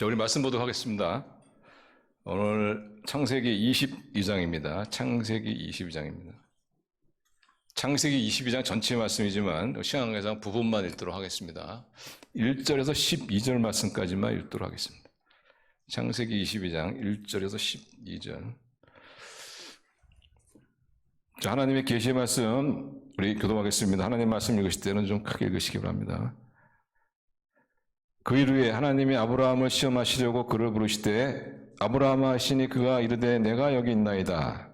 자, 우리 말씀 보도록 하겠습니다. 오늘 창세기 22장입니다. 창세기 22장입니다. 창세기 22장 전체 말씀이지만 신앙회상 부분만 읽도록 하겠습니다. 1절에서 12절 말씀까지만 읽도록 하겠습니다. 창세기 22장 1절에서 12절. 자, 하나님의 계시의 말씀 우리 교독하겠습니다. 하나님 말씀 읽으실 때는 좀 크게 읽으시기 바랍니다. 그 일 후에 하나님이 아브라함을 시험하시려고 그를 부르시되 아브라함아 하시니 그가 이르되 내가 여기 있나이다.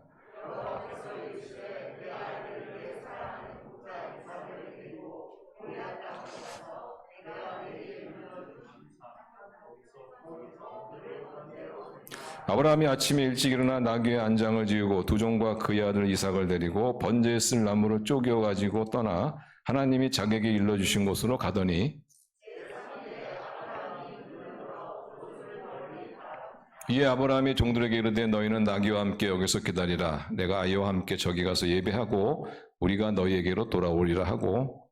아브라함이 아침에 일찍 일어나 나귀의 안장을 지우고 두 종과 그의 아들 이삭을 데리고 번제에 쓸 나무를 쪼개어 가지고 떠나 하나님이 자기에게 일러주신 곳으로 가더니 이에 아브라함이 종들에게 이르되 너희는 나귀와 함께 여기서 기다리라. 내가 아이와 함께 저기 가서 예배하고 우리가 너희에게로 돌아오리라 하고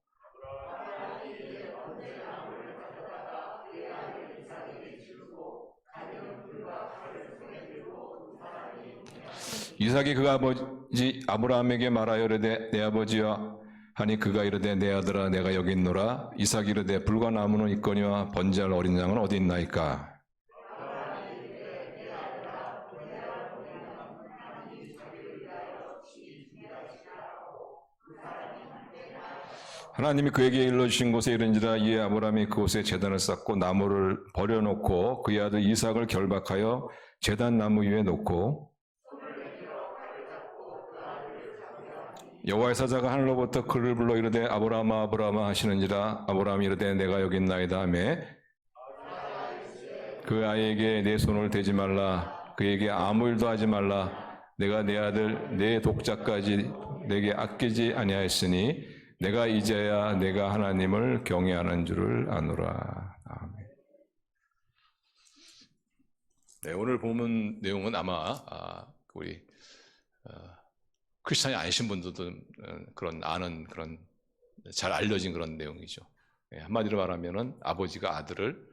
이삭이 그 아버지 아브라함에게 말하여 이르되 내 아버지여 하니 그가 이르되 내 아들아 내가 여기 있노라. 이삭이 이르되 불과 나무는 있거니와 번제할 어린 양은 어디 있나이까. 하나님이 그에게 일러주신 곳에 이른지라. 이에 아브라함이 그곳에 제단을 쌓고 나무를 버려놓고 그의 아들 이삭을 결박하여 제단 나무 위에 놓고 여호와의 사자가 하늘로부터 그를 불러 이르되 아브라함아 아브라함아 하시는지라. 아브라함이 이르되 내가 여기 있나이다 하매 그 아이에게 내 손을 대지 말라. 그에게 아무 일도 하지 말라. 내가 내 아들 내 독자까지 내게 아끼지 아니하였으니 내가 이제야 내가 하나님을 경외하는 줄을 아노라. 아멘. 네, 오늘 본문 내용은 아마 우리 크리스찬이 아니신 분들도 아는 그런 잘 알려진 그런 내용이죠. 한마디로 말하면은 아버지가 아들을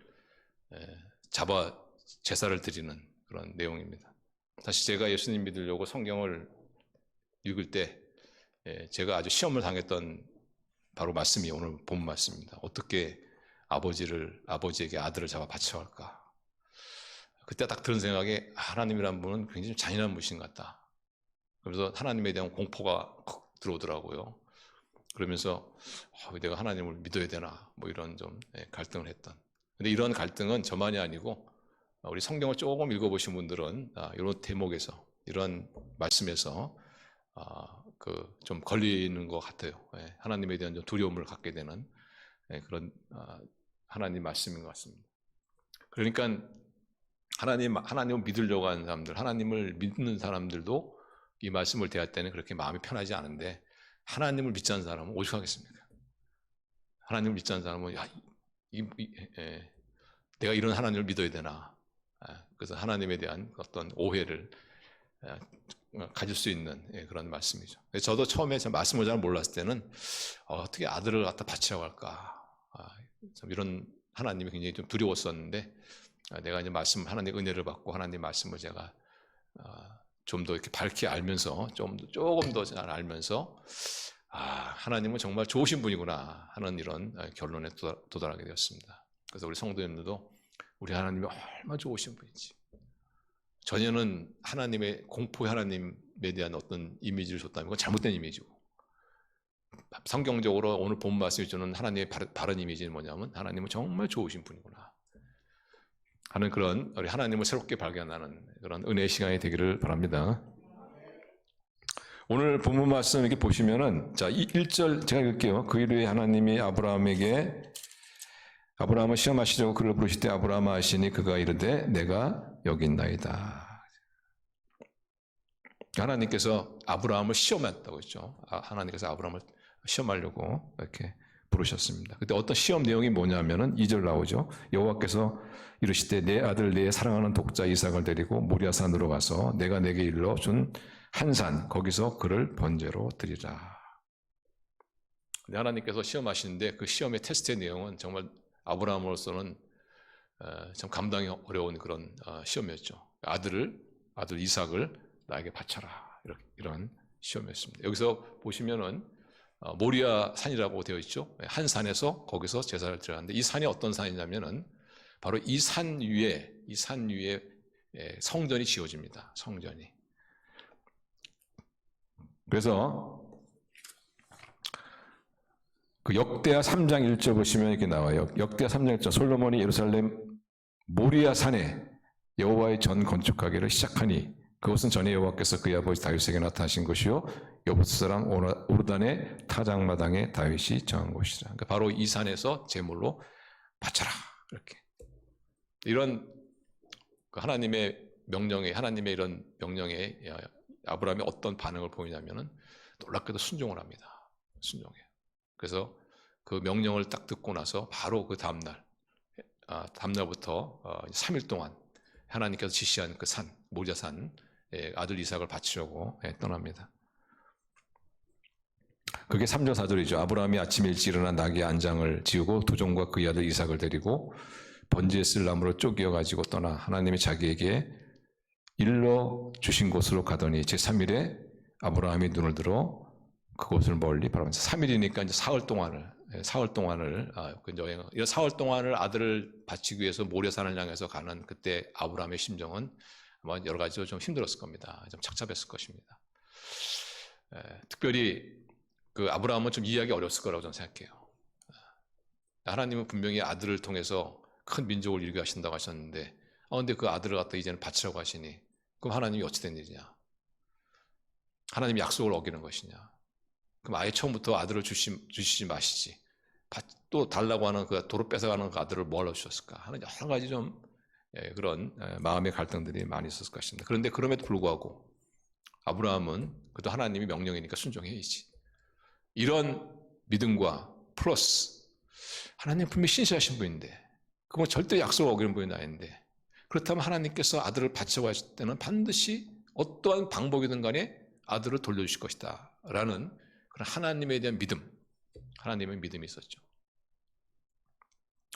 잡아 제사를 드리는 그런 내용입니다. 사실 제가 예수님 믿으려고 성경을 읽을 때 제가 아주 시험을 당했던 바로 말씀이 오늘 본 말씀입니다. 어떻게 아버지에게 아들을 잡아 바쳐갈까? 그때 딱 드는 생각에 하나님이란 분은 굉장히 잔인한 분이신 것 같다. 그래서 하나님에 대한 공포가 확 들어오더라고요. 그러면서 내가 하나님을 믿어야 되나 뭐 이런 좀 갈등을 했던. 근데 이런 갈등은 저만이 아니고 우리 성경을 조금 읽어보신 분들은 이런 대목에서 이런 말씀에서 좀 걸리는 것 같아요. 하나님에 대한 좀 두려움을 갖게 되는 그런 하나님 말씀인 것 같습니다. 그러니까 하나님을 믿으려고 하는 사람들, 하나님을 믿는 사람들도 이 말씀을 대할 때는 그렇게 마음이 편하지 않은데 하나님을 믿지 않는 사람은 오죽하겠습니까? 하나님을 믿지 않는 사람은 내가 이런 하나님을 믿어야 되나? 그래서 하나님에 대한 어떤 오해를 가질 수 있는 그런 말씀이죠. 저도 처음에 말씀을 잘 몰랐을 때는 어떻게 아들을 갖다 바치라고 할까? 이런 하나님이 굉장히 좀 두려웠었는데 내가 이제 하나님의 은혜를 받고 하나님 말씀을 제가 좀 더 이렇게 밝게 알면서 조금 더 잘 알면서 하나님은 정말 좋으신 분이구나 하는 이런 결론에 도달하게 되었습니다. 그래서 우리 성도님들도 우리 하나님이 얼마나 좋으신 분인지 전혀는 하나님의 공포의 하나님에 대한 어떤 이미지를 줬다면 그건 잘못된 이미지고 성경적으로 오늘 본 말씀이 주는 하나님의 바른 이미지는 뭐냐면 하나님은 정말 좋으신 분이구나 하는 그런 우리 하나님을 새롭게 발견하는 그런 은혜의 시간이 되기를 바랍니다. 오늘 본문 말씀 이렇게 보시면은 자 1절 제가 읽을게요. 그 일 후에 하나님이 아브라함을 시험하시려고 그를 부르실 때 아브라함아 하시니 그가 이르되 내가 여기 있나이다. 하나님께서 아브라함을 시험했다고 했죠. 하나님께서 아브라함을 시험하려고 이렇게 부르셨습니다. 그때 어떤 시험 내용이 뭐냐면은 2절 나오죠. 여호와께서 이르시되 내 아들 내 사랑하는 독자 이삭을 데리고 모리아산으로 가서 내가 내게 일러 준 한 산 거기서 그를 번제로 드리라. 하나님께서 시험하시는데 그 시험의 테스트의 내용은 정말 아브라함으로서는 참 감당이 어려운 그런 시험이었죠. 아들 이삭을 나에게 바쳐라, 이런 시험이었습니다. 여기서 보시면은 모리아 산이라고 되어 있죠. 한 산에서 거기서 제사를 드렸는데, 이 산이 어떤 산이냐면은 바로 이 산 위에 성전이 지어집니다. 성전이. 그래서 그 역대하 3장 1절 보시면 이렇게 나와요. 역대하 3장 1절, 솔로몬이 예루살렘 모리아 산에 여호와의 전 건축하기를 시작하니 그것은 전에 여호와께서 그의 아버지 다윗에게 나타나신 것이요 여부스 사람 오르단의 타작마당에 다윗이 정한 곳이라. 그러니까 바로 이 산에서 제물로 바쳐라, 이렇게. 이런 하나님의 명령에, 하나님의 이런 명령에 아브라함이 어떤 반응을 보이냐면은 놀랍게도 순종을 합니다. 순종해요. 그래서 그 명령을 딱 듣고 나서 바로 그 다음날부터 3일 동안 하나님께서 지시한 그 산, 모리아산 아들 이삭을 바치려고 떠납니다. 그게 3절 4절이죠. 아브라함이 아침에 일찍 일어나 나귀 안장을 지우고 두종과 그의 아들 이삭을 데리고 번제에 쓸 나무로 쪼개어가지고 떠나 하나님이 자기에게 일러 주신 곳으로 가더니 제3일에 아브라함이 눈을 들어 그곳을 멀리 바라보면서, 3일이니까 이제 사흘 동안을 여행을, 이 사흘 동안을 아들을 바치기 위해서 모리아산을 향해서 가는 그때 아브라함의 심정은 아마 여러 가지로 좀 힘들었을 겁니다. 좀 착잡했을 것입니다. 특별히 그 아브라함은 좀 이해하기 어려웠을 거라고 저는 생각해요. 하나님은 분명히 아들을 통해서 큰 민족을 이루게 하신다고 하셨는데, 근데 그 아들을 갖다 이제는 바치라고 하시니, 그럼 하나님이 어찌 된 일이냐? 하나님이 약속을 어기는 것이냐? 그럼 아예 처음부터 아들을 주시지 마시지. 또 달라고 하는 그 도로 뺏어가는 그 아들을 뭘로 주셨을까 하는 여러 가지 좀 그런 마음의 갈등들이 많이 있었을 것입니다. 그런데 그럼에도 불구하고 아브라함은 그래도 하나님이 명령이니까 순종해야지. 이런 믿음과 플러스 하나님 분명히 신실하신 분인데, 그건 절대 약속을 어기는 분이 아닌데, 그렇다면 하나님께서 아들을 바치고 하실 때는 반드시 어떠한 방법이든 간에 아들을 돌려주실 것이다 라는 그런 하나님에 대한 믿음, 하나님의 믿음이 있었죠.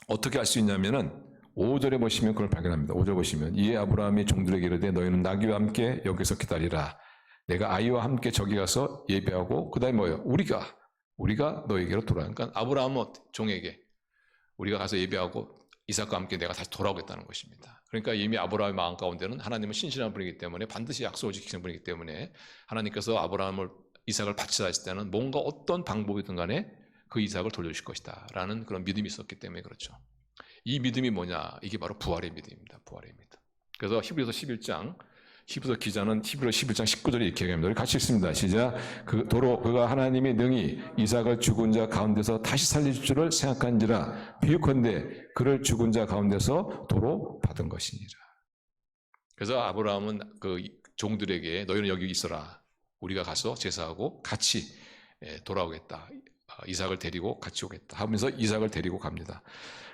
어떻게 알 수 있냐면은 5절에 보시면 그걸 발견합니다. 5절 보시면 이에 아브라함이 종들에게 이르되 너희는 나귀와 함께 여기서 기다리라. 내가 아이와 함께 저기 가서 예배하고 그 다음에 뭐예요? 우리가 너에게로 돌아가. 그러니까 아브라함은 종에게 우리가 가서 예배하고 이삭과 함께 내가 다시 돌아오겠다는 것입니다. 그러니까 이미 아브라함의 마음 가운데는 하나님은 신실한 분이기 때문에 반드시 약속을 지키는 분이기 때문에 하나님께서 이삭을 바치라 했을 때는 뭔가 어떤 방법이든 간에 그 이삭을 돌려주실 것이다 라는 그런 믿음이 있었기 때문에 그렇죠. 이 믿음이 뭐냐? 이게 바로 부활의 믿음입니다. 부활의 믿음. 그래서 히브리서 기자는 히브리서 11장 19절에 이렇게 얘기합니다. 우리 같이 읽습니다. 시작. 그가 하나님이 능히 이삭을 죽은 자 가운데서 다시 살리실 줄을 생각한지라 비유컨대 그를 죽은 자 가운데서 도로 받은 것이니라. 그래서 아브라함은 그 종들에게 너희는 여기 있어라. 우리가 가서 제사하고 같이 돌아오겠다. 이삭을 데리고 같이 오겠다 하면서 이삭을 데리고 갑니다.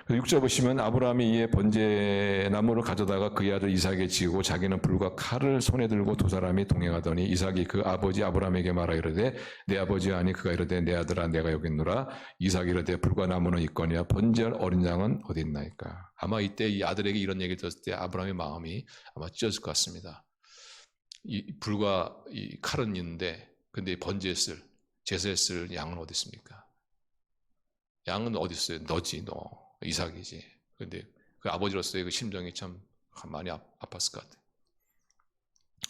6절 보시면 아브라함이 이에 번제나무를 가져다가 그의 아들 이삭에게 지우고 자기는 불과 칼을 손에 들고 두 사람이 동행하더니 이삭이 그 아버지 아브라함에게 말하 이르되 내 아버지가 아니 그가 이르되 내 아들아 내가 여기 있노라. 이삭이 이르되 불과 나무는 있거니와 번제할 어린 양은 어디 있나이까. 아마 이때 이 아들에게 이런 얘기를 들었을 때 아브라함의 마음이 아마 찢어질 것 같습니다. 불과 이 칼은 있는데 근데 제사에 쓸 양은 어디 있습니까? 양은 어디 있어요? 너지 너. 이삭이지. 근데 그 아버지로서의 그 심정이 참 많이 아팠을 것 같아요.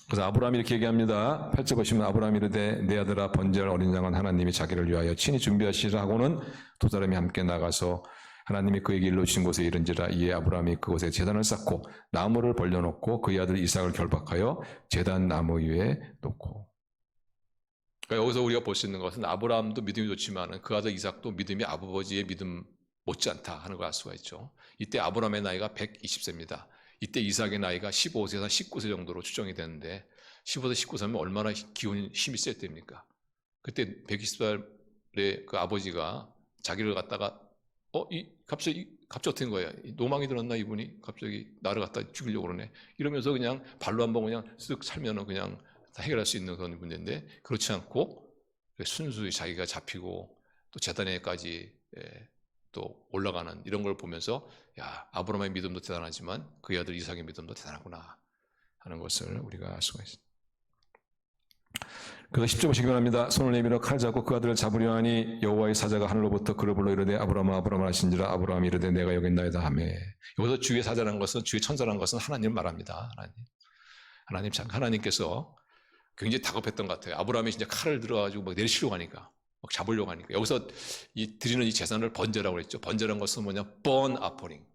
그래서 아브라함이 이렇게 얘기합니다. 8절 보시면 아브라함이 이르되 내 아들아 번제할 어린 양은 하나님이 자기를 위하여 친히 준비하시라 하고는 두 사람이 함께 나가서 하나님이 그에게 일러주신 곳에 이른지라. 이에 아브라함이 그곳에 제단을 쌓고 나무를 벌려놓고 그의 아들 이삭을 결박하여 제단 나무 위에 놓고. 그러니까 여기서 우리가 볼 수 있는 것은 아브라함도 믿음이 좋지만 그 아들 이삭도 믿음이 아버지의 믿음 못지않다 하는 걸 알 수가 있죠. 이때 아브라함의 나이가 120세입니다. 이때 이삭의 나이가 15세에서 19세 정도로 추정이 되는데 15세, 19세면 얼마나 힘이 셀 때입니까? 그때 120살의 그 아버지가 자기를 갖다가 갑자기 어떻게 된 거야? 노망이 들었나 이분이? 갑자기 나를 갖다 죽이려고 그러네. 이러면서 그냥 발로 한번 그냥 쓱 살면은 그냥 다 해결할 수 있는 그런 문제인데 그렇지 않고 순수히 자기가 잡히고 또 제단에까지 또 올라가는 이런 걸 보면서 야, 아브라함의 믿음도 대단하지만 그의 아들 이삭의 믿음도 대단하구나 하는 것을 우리가 알 수가 있습니다. 그래서 10절 보시기 바랍니다. 손을 내밀어 칼 잡고 그 아들을 잡으려 하니 여호와의 사자가 하늘로부터 그를 불러 이르되 아브라함아 아브라함아 하신지라 아브라함이 이르되 내가 여기 있나이다 하며. 여기서 주의 사자라는 것은, 주의 천사라는 것은 하나님을 말합니다. 하나님께서 굉장히 다급했던 것 같아요. 아브라함이 진짜 칼을 들어가지고 막 내리치려고 하니까, 막 잡으려고 하니까. 여기서 드리는 이 제사를 번제라고 그랬죠. 번제라는 것은 뭐냐? burnt offering.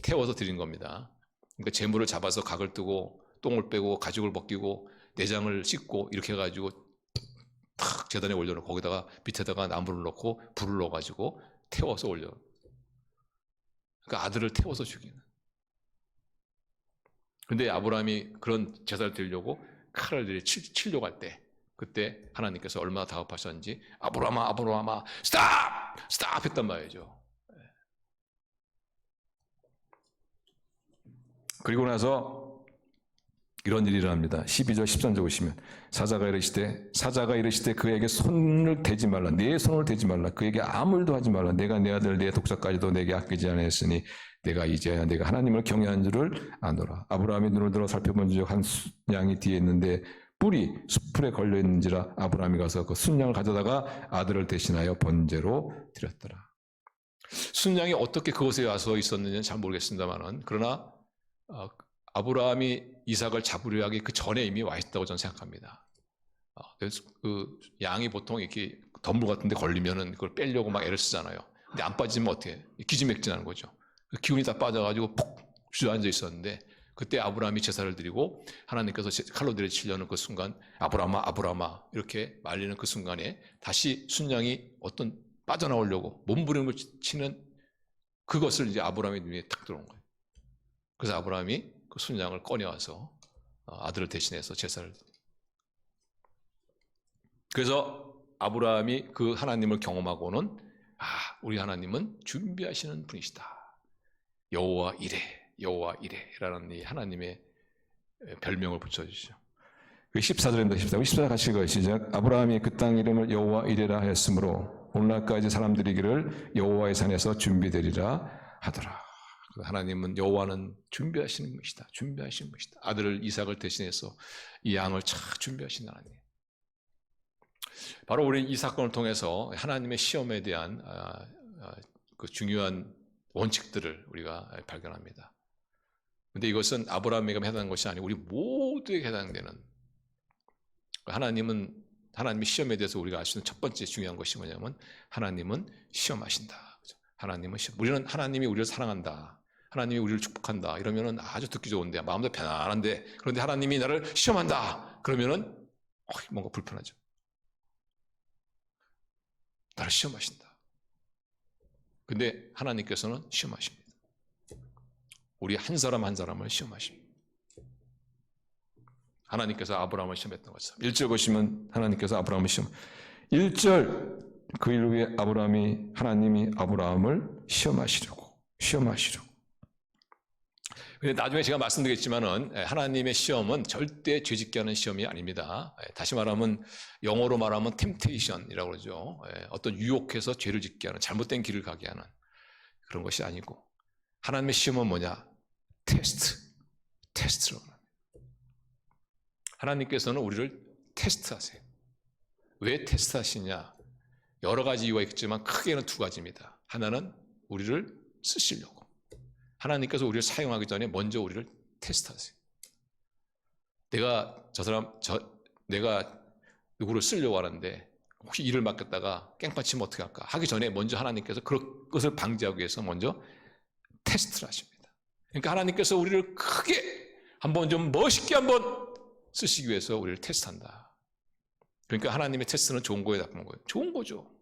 태워서 드리는 겁니다. 그러니까 제물을 잡아서 각을 뜨고 똥을 빼고 가죽을 벗기고 내장을 씻고 이렇게 해가지고 탁 제단에 올려놓고 거기다가 밑에다가 나무를 넣고 불을 넣어가지고 태워서 올려. 그러니까 아들을 태워서 죽이는. 근데 아브라함이 그런 제사를 드리려고 칼을 치려고 할 때, 그때 하나님께서 얼마나 다급하셨는지 아브라함아 아브라함아 스탑 했단 말이죠. 그리고 나서 이런 일이 일어납니다. 12절 13절 보시면 사자가 이르시되 그에게 손을 대지 말라. 내 손을 대지 말라. 그에게 아무 일도 하지 말라. 내가 내 아들 내 독사까지도 내게 아끼지 않았으니 내가 이제야 내가 하나님을 경외한 줄을 아노라. 아브라함이 눈을 들어 살펴본 적 한 순양이 뒤에 있는데 뿔이 숯불에 걸려 있는지라 아브라함이 가서 그 순양을 가져다가 아들을 대신하여 번제로 드렸더라. 순양이 어떻게 그곳에 와서 있었는지는 잘 모르겠습니다만은, 그러나 아브라함이 이삭을 잡으려 하기 그 전에 이미 와 있다고 저는 생각합니다. 그래서 그 양이 보통 이렇게 덤불 같은 데 걸리면은 그걸 빼려고 막 애를 쓰잖아요. 근데 안 빠지면 어떻게 해? 기지맥진하는 거죠. 기운이 다 빠져가지고 푹 주저앉아 있었는데, 그때 아브라함이 제사를 드리고 하나님께서 칼로 내리치려는 그 순간 아브라함아 아브라함아 이렇게 말리는 그 순간에 다시 순양이 어떤 빠져나오려고 몸부림을 치는 그것을 이제 아브라함의 눈에 탁 들어온 거예요. 그래서 아브라함이 그 순양을 꺼내와서 아들을 대신해서 제사를. 그래서 아브라함이 그 하나님을 경험하고는 우리 하나님은 준비하시는 분이시다. 여호와 이레라는 이 하나님의 별명을 붙여주시죠. 14절입니다. 14절 같이 읽어요. 시작. 아브라함이 그 땅 이름을 여호와 이레라 하였으므로 오늘날까지 사람들이 이르기를 여호와의 산에서 준비되리라 하더라. 하나님은 여호와는 준비하시는 분이시다. 아들을 이삭을 대신해서 이 양을 잘 준비하신 하나님. 바로 우리 이 사건을 통해서 하나님의 시험에 대한 그 중요한 원칙들을 우리가 발견합니다. 그런데 이것은 아브라함에게 해당하는 것이 아니고 우리 모두에게 해당되는, 하나님의 시험에 대해서 우리가 알 수 있는 첫 번째 중요한 것이 뭐냐면 하나님은 시험하신다. 우리는 하나님이 우리를 사랑한다. 하나님이 우리를 축복한다. 이러면은 아주 듣기 좋은데, 마음도 편안한데, 그런데 하나님이 나를 시험한다. 그러면은 뭔가 불편하죠. 나를 시험하신다. 근데 하나님께서는 시험하십니다. 우리 한 사람 한 사람을 시험하십니다. 하나님께서 아브라함을 시험했던 것처럼 1절 보시면 하나님께서 아브라함을 시험. 1절 그 일 후에 하나님이 아브라함을 시험하시려고. 근데 나중에 제가 말씀드리겠지만은 하나님의 시험은 절대 죄짓게 하는 시험이 아닙니다. 다시 말하면 영어로 말하면 temptation이라고 그러죠. 어떤 유혹해서 죄를 짓게 하는, 잘못된 길을 가게 하는 그런 것이 아니고, 하나님의 시험은 뭐냐? 테스트라고 합니다. 하나님께서는 우리를 테스트하세요. 왜 테스트하시냐? 여러 가지 이유가 있겠지만 크게는 두 가지입니다. 하나는 우리를 쓰시려고. 하나님께서 우리를 사용하기 전에 먼저 우리를 테스트하세요. 내가 누구를 쓰려고 하는데 혹시 일을 맡겼다가 깽판치면 어떻게 할까? 하기 전에 먼저 하나님께서 그것을 방지하기 위해서 먼저 테스트를 하십니다. 그러니까 하나님께서 우리를 크게 한번 좀 멋있게 한번 쓰시기 위해서 우리를 테스트한다. 그러니까 하나님의 테스트는 좋은 거예요, 나쁜 거예요? 좋은 거죠.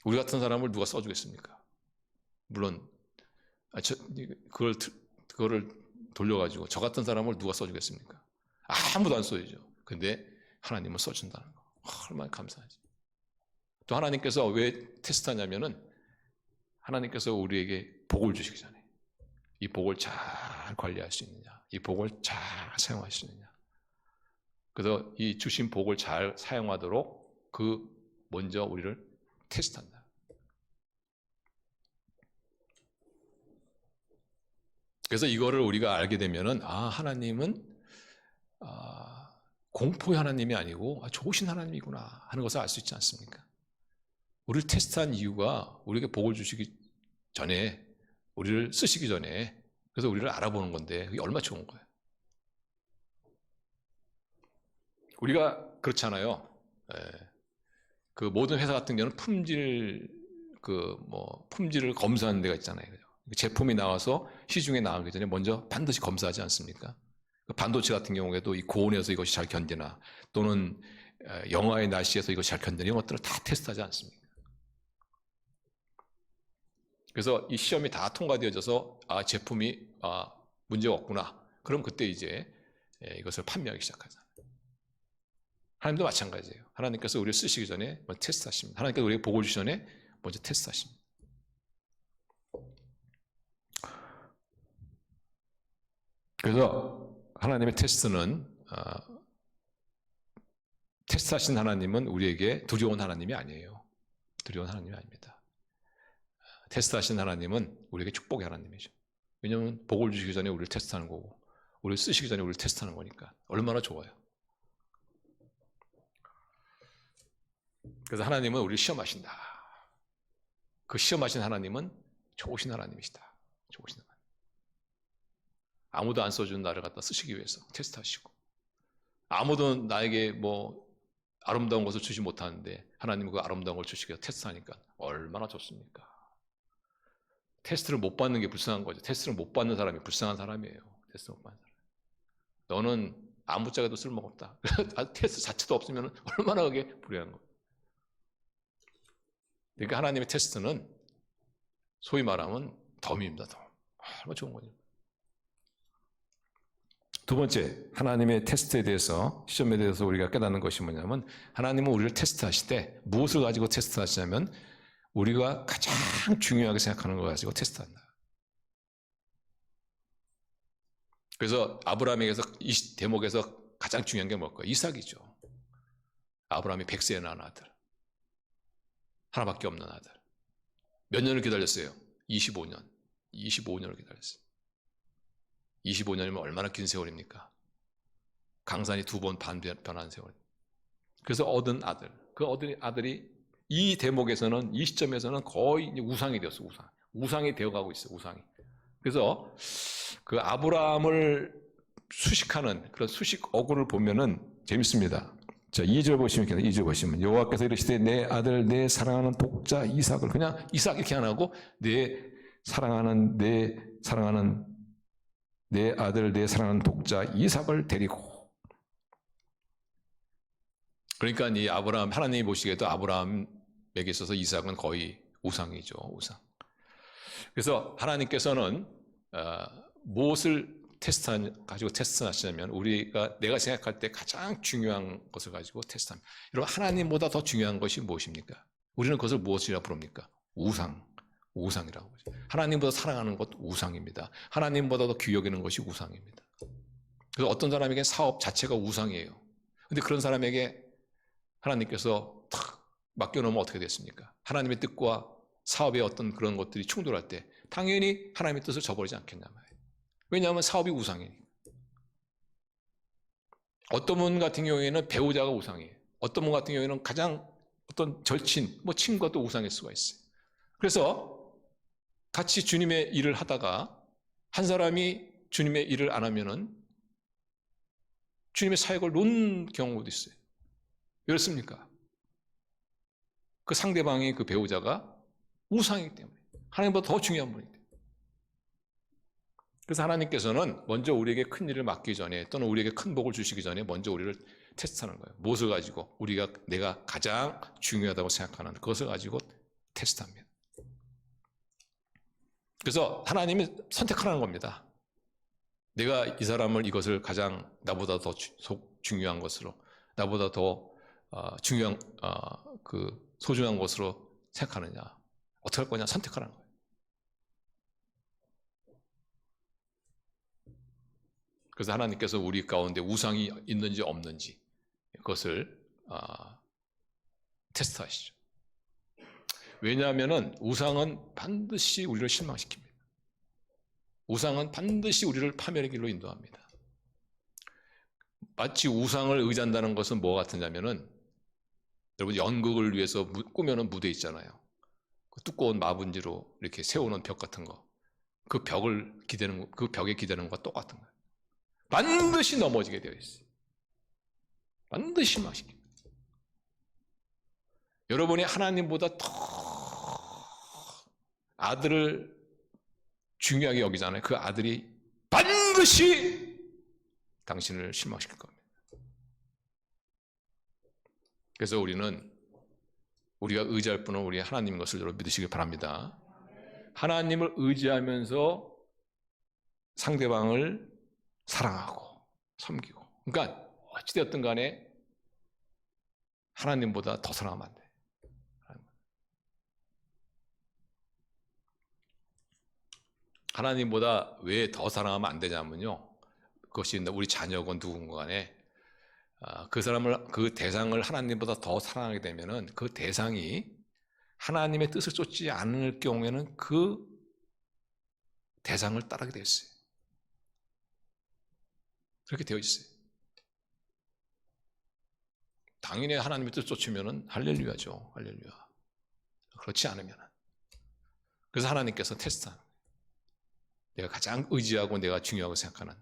우리 같은 사람을 누가 써주겠습니까? 물론 그거를 돌려가지고 저 같은 사람을 누가 써주겠습니까? 아무도 안 써주죠. 근데 하나님은 써준다는 거 얼마나 감사하지. 또 하나님께서 왜 테스트하냐면은 하나님께서 우리에게 복을 주시기 전에 이 복을 잘 관리할 수 있느냐, 이 복을 잘 사용할 수 있느냐. 그래서 이 주신 복을 잘 사용하도록 그 먼저 우리를 테스트한다. 그래서 이거를 우리가 알게 되면은 하나님은 공포의 하나님이 아니고 좋으신 하나님이구나 하는 것을 알 수 있지 않습니까? 우리를 테스트한 이유가 우리에게 복을 주시기 전에, 우리를 쓰시기 전에, 그래서 우리를 알아보는 건데 그게 얼마나 좋은 거예요. 우리가 그렇잖아요. 그 모든 회사 같은 경우는 품질을 검사하는 데가 있잖아요. 제품이 나와서 시중에 나가기 전에 먼저 반드시 검사하지 않습니까? 반도체 같은 경우에도 이 고온에서 이것이 잘 견디나, 또는 영하의 날씨에서 이것이 잘 견디나, 이런 것들을 다 테스트하지 않습니까? 그래서 이 시험이 다 통과되어져서 제품이 문제가 없구나. 그럼 그때 이제 이것을 판매하기 시작하잖아요. 하나님도 마찬가지예요. 하나님께서 우리를 쓰시기 전에 먼저 테스트하십니다. 하나님께서 우리에게 복을 주시기 전에 먼저 테스트하십니다. 그래서 하나님의 테스트는, 테스트하신 하나님은 우리에게 두려운 하나님이 아니에요. 두려운 하나님이 아닙니다. 테스트하신 하나님은 우리에게 축복의 하나님이죠. 왜냐하면 복을 주시기 전에 우리를 테스트하는 거고, 우리를 쓰시기 전에 우리를 테스트하는 거니까 얼마나 좋아요. 그래서 하나님은 우리를 시험하신다. 그 시험하신 하나님은 좋으신 하나님이시다. 좋으신 하나님. 아무도 안 써준 나를 갖다 쓰시기 위해서 테스트하시고, 아무도 나에게 아름다운 것을 주지 못하는데 하나님은 그 아름다운 걸 주시기 위해서 테스트하니까 얼마나 좋습니까? 테스트를 못 받는 게 불쌍한 거죠. 테스트를 못 받는 사람이 불쌍한 사람이에요. 테스트 못 받는 사람. 너는 아무짝에도 쓸모없다. 테스트 자체도 없으면 얼마나 그게 불행한 거예요. 그러니까 하나님의 테스트는 소위 말하면 덤입니다. 덤. 얼마나 좋은 거죠. 두 번째, 하나님의 테스트에 대해서, 시험에 대해서 우리가 깨닫는 것이 뭐냐면, 하나님은 우리를 테스트하실 때 무엇을 가지고 테스트하시냐면 우리가 가장 중요하게 생각하는 걸 가지고 테스트한다. 그래서 아브라함에게서 이 대목에서 가장 중요한 게 뭘까요? 이삭이죠. 아브라함이 100세에 낳은 아들, 하나밖에 없는 아들. 몇 년을 기다렸어요? 25년. 25년을 기다렸어요. 25년이면 얼마나 긴 세월입니까? 강산이 2번 반 변한 세월. 그래서 얻은 아들, 그 얻은 아들이 이 대목에서는, 이 시점에서는 거의 이제 우상이 되었어. 우상이 되어가고 있어. 우상이. 그래서 그 아브라함을 수식하는 그런 수식 어구를 보면은 재밌습니다. 자, 2절 보시면, 2절 보시면, 여호와께서 이르시되 내 아들, 내 사랑하는 독자 이삭을, 그냥 이삭 이렇게 안 하고 내 사랑하는 내 아들, 내 사랑하는 독자 이삭을 데리고. 그러니까 이 아브라함, 하나님이 보시기에도 아브라함에게 있어서 이삭은 거의 우상이죠. 우상. 그래서 하나님께서는 무엇을 가지고 테스트하시냐면, 내가 생각할 때 가장 중요한 것을 가지고 테스트합니다. 여러분, 하나님보다 더 중요한 것이 무엇입니까? 우리는 그것을 무엇이라고 부릅니까? 우상이라고 하죠. 하나님보다 사랑하는 것 우상입니다. 하나님보다 더 귀 여기는 것이 우상입니다. 그래서 어떤 사람에게 사업 자체가 우상이에요. 그런데 그런 사람에게 하나님께서 탁 맡겨놓으면 어떻게 됐습니까? 하나님의 뜻과 사업의 어떤 그런 것들이 충돌할 때 당연히 하나님의 뜻을 저버리지 않겠냐 말이에요. 왜냐하면 사업이 우상이니까. 어떤 분 같은 경우에는 배우자가 우상이에요. 어떤 분 같은 경우에는 가장 어떤 절친, 친구가 또 우상일 수가 있어요. 그래서 같이 주님의 일을 하다가 한 사람이 주님의 일을 안 하면은 주님의 사역을 놓는 경우도 있어요. 왜 그렇습니까? 그 상대방의 그 배우자가 우상이기 때문에, 하나님보다 더 중요한 분이기 때문에. 그래서 하나님께서는 먼저 우리에게 큰 일을 맡기기 전에, 또는 우리에게 큰 복을 주시기 전에 먼저 우리를 테스트하는 거예요. 무엇을 가지고? 내가 가장 중요하다고 생각하는 그것을 가지고 테스트합니다. 그래서 하나님이 선택하라는 겁니다. 내가 이 사람을, 이것을 가장 나보다 더 중요한 것으로, 나보다 더 중요한 소중한 것으로 생각하느냐, 어떻게 할 거냐, 선택하라는 거예요. 그래서 하나님께서 우리 가운데 우상이 있는지 없는지 그것을 테스트하시죠. 왜냐하면 우상은 반드시 우리를 실망시킵니다. 우상은 반드시 우리를 파멸의 길로 인도합니다. 마치 우상을 의지한다는 것은 뭐 같으냐면은, 여러분 연극을 위해서 꾸며놓은 무대 있잖아요. 그 두꺼운 마분지로 이렇게 세우는 벽 같은 거, 그 벽을 기대는, 그 벽에 기대는 것과 똑같은 거예요. 반드시 넘어지게 되어 있어요. 반드시 실망시킵니다. 여러분이 하나님보다 더 아들을 중요하게 여기잖아요. 그 아들이 반드시 당신을 실망시킬 겁니다. 그래서 우리가 의지할 분은 우리 하나님인 것을 여러분 믿으시기 바랍니다. 하나님을 의지하면서 상대방을 사랑하고 섬기고, 그러니까 어찌되었든 간에 하나님보다 더 사랑하면 안 돼. 하나님보다 왜 더 사랑하면 안 되냐면요, 그것이 우리 자녀건 누군가 간에 그 대상을 하나님보다 더 사랑하게 되면은 그 대상이 하나님의 뜻을 쫓지 않을 경우에는 그 대상을 따르게 되어 있어요. 그렇게 되어 있어요. 당연히 하나님의 뜻을 쫓으면은 할렐루야죠. 할렐루야. 그렇지 않으면은. 그래서 하나님께서 테스트하는 거예요. 내가 가장 의지하고 내가 중요하고 생각하는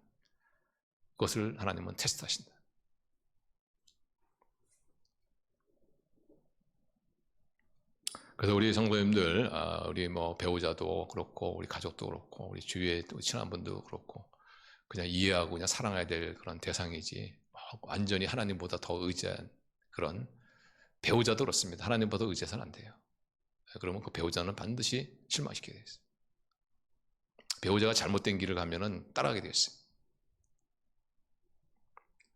것을 하나님은 테스트하신다. 그래서 우리 성도님들, 우리 배우자도 그렇고, 우리 가족도 그렇고, 우리 주위에 친한 분도 그렇고, 그냥 이해하고 그냥 사랑해야 될 그런 대상이지, 완전히 하나님보다 더 의지한 그런 배우자도 그렇습니다. 하나님보다 의지해서는 안 돼요. 그러면 그 배우자는 반드시 실망시키게 되어 있어요. 배우자가 잘못된 길을 가면은 따라가게 되어 있어요.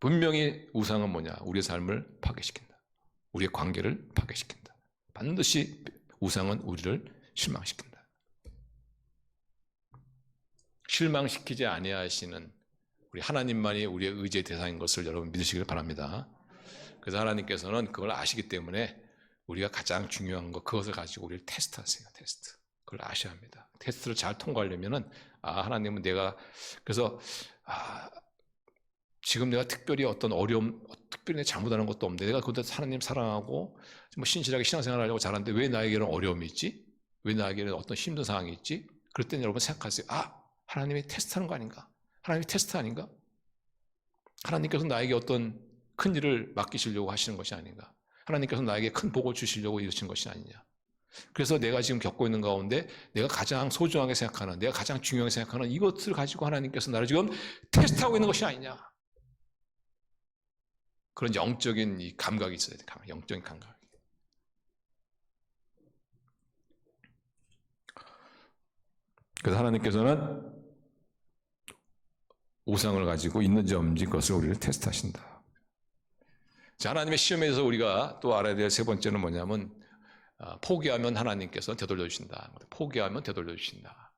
분명히 우상은 뭐냐? 우리의 삶을 파괴시킨다. 우리의 관계를 파괴시킨다. 반드시 우상은 우리를 실망시킨다. 실망시키지 아니하시는 우리 하나님만이 우리의 의지의 대상인 것을 여러분 믿으시길 바랍니다. 그래서 하나님께서는 그걸 아시기 때문에 우리가 가장 중요한 것, 그것을 가지고 우리를 테스트하세요. 테스트. 그걸 아셔야 합니다. 테스트를 잘 통과하려면은 하나님은 그래서 지금 내가 특별히 어떤 어려움, 특별히 내가 잘못하는 것도 없는데 내가 그것도 하나님 사랑하고 신실하게 신앙생활을 하려고 잘하는데 왜 나에게는 어려움이 있지? 왜 나에게는 어떤 힘든 상황이 있지? 그럴 때는 여러분 생각하세요. 하나님이 테스트하는 거 아닌가? 하나님이 테스트 아닌가? 하나님께서 나에게 어떤 큰 일을 맡기시려고 하시는 것이 아닌가? 하나님께서 나에게 큰 복을 주시려고 이러신 것이 아니냐? 그래서 내가 지금 겪고 있는 가운데 내가 가장 소중하게 생각하는, 내가 가장 중요하게 생각하는 이것을 가지고 하나님께서 나를 지금 테스트하고 있는 것이 아니냐? 그런 영적인 이 감각이 있어야 돼. 영적인 감각. 그래서 하나님께서는 우상을 가지고 있는지 없는지 것을 우리를 테스트하신다. 자, 하나님의 시험에서 우리가 또 알아야 될 세 번째는 뭐냐면 포기하면 하나님께서 되돌려 주신다. 포기하면 되돌려 주신다.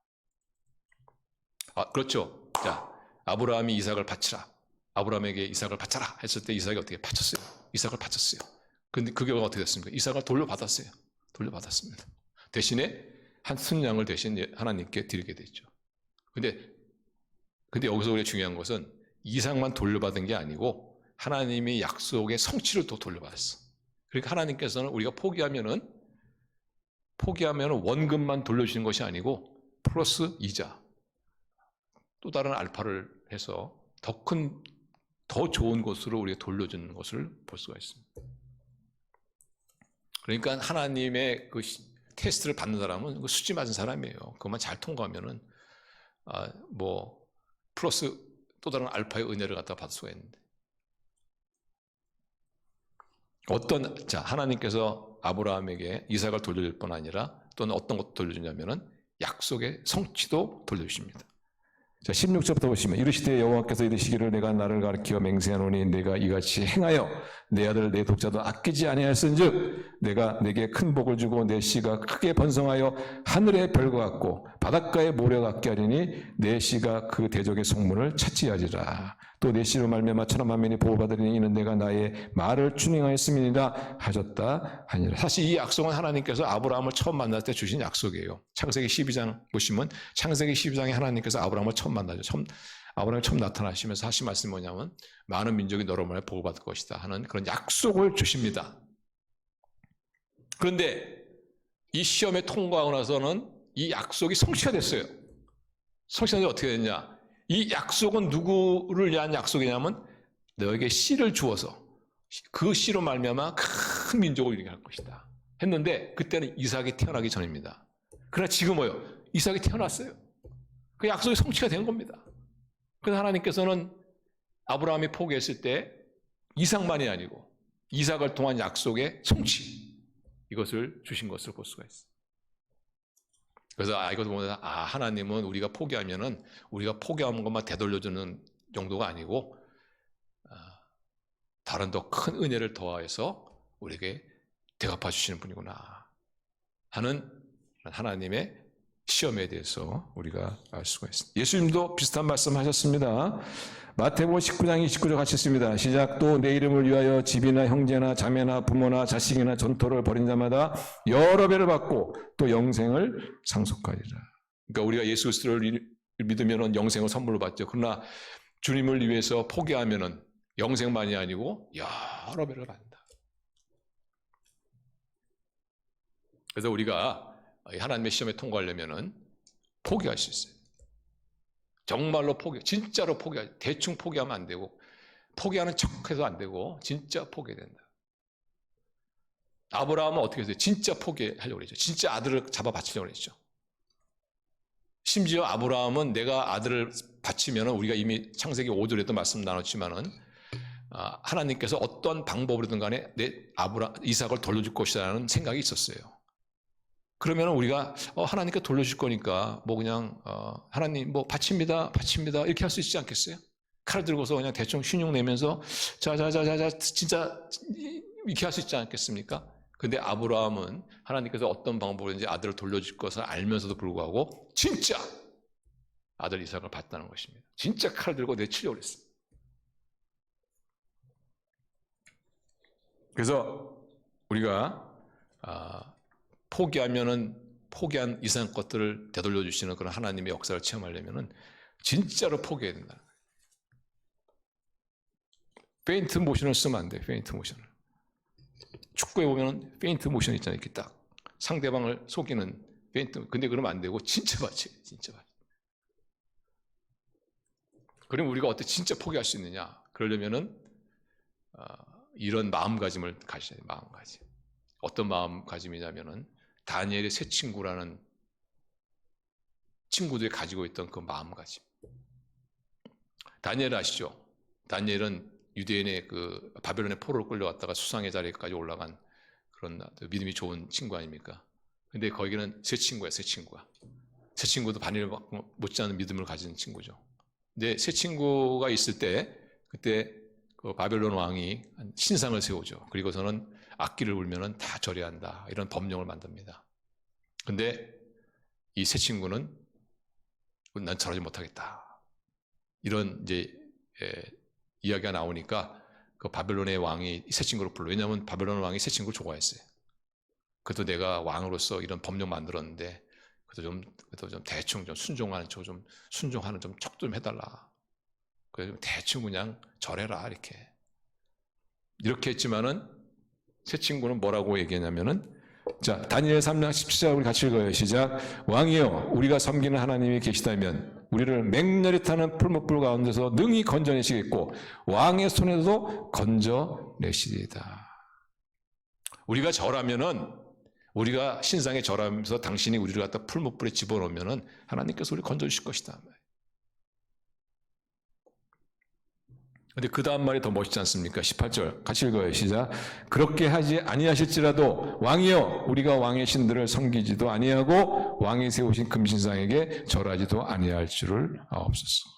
그렇죠. 자, 아브라함이 이삭을 바치라. 아브라함에게 이삭을 바쳐라 했을 때 이삭이 어떻게 바쳤어요? 이삭을 바쳤어요. 근데 그 결과가 어떻게 됐습니까? 이삭을 돌려받았어요. 돌려받았습니다. 대신에 한 순양을 대신 하나님께 드리게 됐죠. 근데 여기서 우리가 중요한 것은 이삭만 돌려받은 게 아니고 하나님이 약속의 성취를 또 돌려받았어. 그러니까 하나님께서는 우리가 포기하면은 원금만 돌려주시는 것이 아니고 플러스 이자, 또 다른 알파를 해서 더 좋은 곳으로 우리가 돌려주는 것을 볼 수가 있습니다. 그러니까 하나님의 그 테스트를 받는 사람은 수지 맞은 사람이에요. 그것만 잘 통과하면은 플러스 또 다른 알파의 은혜를 갖다 받을 수가 있는데, 하나님께서 아브라함에게 이삭을 돌려줄 뿐 아니라 또는 어떤 것도 돌려주냐면은 약속의 성취도 돌려주십니다. 자, 16절부터 보시면 이르시되 여호와께서 이르시기를 내가 나를 가리켜 맹세하노니 내가 이같이 행하여 내 아들 내 독자도 아끼지 아니하였은즉 내가 내게 큰 복을 주고 내 씨가 크게 번성하여 하늘의 별과 같고 바닷가의 모래 같게 하리니 내 씨가 그 대적의 성문을 차지하리라. 또 내 씨로 말미암아 천하 만민이 보호받으리니 이는 내가 나의 말을 준행하였음이니라 하셨다 하니라. 사실 이 약속은 하나님께서 아브라함을 처음 만날 때 주신 약속이에요. 창세기 12장 보시면 창세기 12장에 하나님께서 아브라함을 처음 만나죠. 아브라함이 처음 나타나시면서 하신 말씀이 뭐냐면 많은 민족이 너로 말해 보호받을 것이다 하는 그런 약속을 주십니다. 그런데 이 시험에 통과하고 나서는 이 약속이 성취가 됐어요. 성취가 돼서 어떻게 됐냐? 이 약속은 누구를 위한 약속이냐면 너에게 씨를 주어서 그 씨로 말미암아 큰 민족을 이루게 할 것이다 했는데 그때는 이삭이 태어나기 전입니다. 그러나 지금 뭐요? 이삭이 태어났어요. 그 약속이 성취가 된 겁니다. 그래서 하나님께서는 아브라함이 포기했을 때 이삭만이 아니고 이삭을 통한 약속의 성취 이것을 주신 것을 볼 수가 있어요. 그래서 이것을 보면서 하나님은 우리가 포기하면은 우리가 포기한 것만 되돌려주는 정도가 아니고 다른 더 큰 은혜를 더하여서 우리에게 대갚아 주시는 분이구나 하는 하나님의 시험에 대해서 우리가 알 수가 있습니다. 예수님도 비슷한 말씀하셨습니다. 마태복음 19장 29절 같이 있습니다. 시작. 또 내 이름을 위하여 집이나 형제나 자매나 부모나 자식이나 전토를 벌인 자마다 여러 배를 받고 또 영생을 상속하리라. 그러니까 우리가 예수 그리스도를 믿으면 영생을 선물로 받죠. 그러나 주님을 위해서 포기하면 영생만이 아니고 여러 배를 받는다. 그래서 우리가 하나님의 시험에 통과하려면 포기할 수 있어요. 정말로 진짜로 대충 포기하면 안 되고, 포기하는 척해도 안 되고, 진짜 포기해야 된다. 아브라함은 어떻게 했어요? 진짜 포기하려고 했죠. 진짜 아들을 잡아 바치려고 했죠. 심지어 아브라함은 내가 아들을 바치면 우리가 이미 창세기 5절에도 말씀 나눴지만은, 하나님께서 어떤 방법으로든 간에 이삭을 돌려줄 것이라는 생각이 있었어요. 그러면 우리가 하나님께 돌려줄 거니까 그냥 하나님 바칩니다 이렇게 할 수 있지 않겠어요? 칼 들고서 그냥 대충 휘늉 내면서 자 진짜 이렇게 할 수 있지 않겠습니까? 근데 아브라함은 하나님께서 어떤 방법으로든지 아들을 돌려줄 것을 알면서도 불구하고 진짜 아들 이삭을 받다는 것입니다. 진짜 칼을 들고 내치려고 했어요. 그래서 우리가 포기한 이상 것들을 되돌려 주시는 그런 하나님의 역사를 체험하려면 진짜로 포기해야 된다. 페인트 모션을 쓰면 안 돼. 페인트 모션을. 축구에 보면 페인트 모션 있잖아요. 이렇게 딱 상대방을 속이는 페인트. 근데 그러면 안 되고 진짜 바치. 진짜 바치. 그럼 우리가 어떻게 진짜 포기할 수 있느냐? 그러려면은 이런 마음가짐을 가져야 돼요. 마음가짐. 어떤 마음가짐이냐면은 다니엘의 새 친구라는 친구들이 가지고 있던 그 마음가짐. 다니엘 아시죠? 다니엘은 유대인의 그 바벨론의 포로로 끌려갔다가 수상의 자리까지 올라간 그런 믿음이 좋은 친구 아닙니까? 근데 거기는 새 친구야, 새 친구가. 새 친구도 다니엘 못지않은 믿음을 가진 친구죠. 근데 새 친구가 있을 때 그때 그 바벨론 왕이 신상을 세우죠. 그리고서는 악기를 울면은 다 절해야 한다. 이런 법령을 만듭니다. 근데 이 새 친구는 난 절하지 못하겠다. 이런 이제 이야기가 나오니까 그 바벨론의 왕이 새 친구를 불러. 왜냐하면 바벨론 왕이 새 친구를 좋아했어요. 그래도 내가 왕으로서 이런 법령 만들었는데 그래도 좀 대충 좀 순종하는 척 좀 해달라. 그래서 대충 그냥 절해라 이렇게 했지만은 새 친구는 뭐라고 얘기했냐면은 자 다니엘 3장 17절 우리 같이 읽어요. 시작. 왕이여 우리가 섬기는 하나님이 계시다면 우리를 맹렬히 타는 풀무불 가운데서 능히 건져내시겠고 왕의 손에서도 건져내시리이다. 우리가 절하면은 우리가 신상에 절하면서 당신이 우리를 갖다 풀무불에 집어넣으면은 하나님께서 우리를 건져주실 것이다. 근데 그 다음 말이 더 멋있지 않습니까? 18절 같이 읽어요. 시작. 그렇게 하지 아니하실지라도 왕이여 우리가 왕의 신들을 섬기지도 아니하고 왕이 세우신 금신상에게 절하지도 아니할 줄을 아옵소서.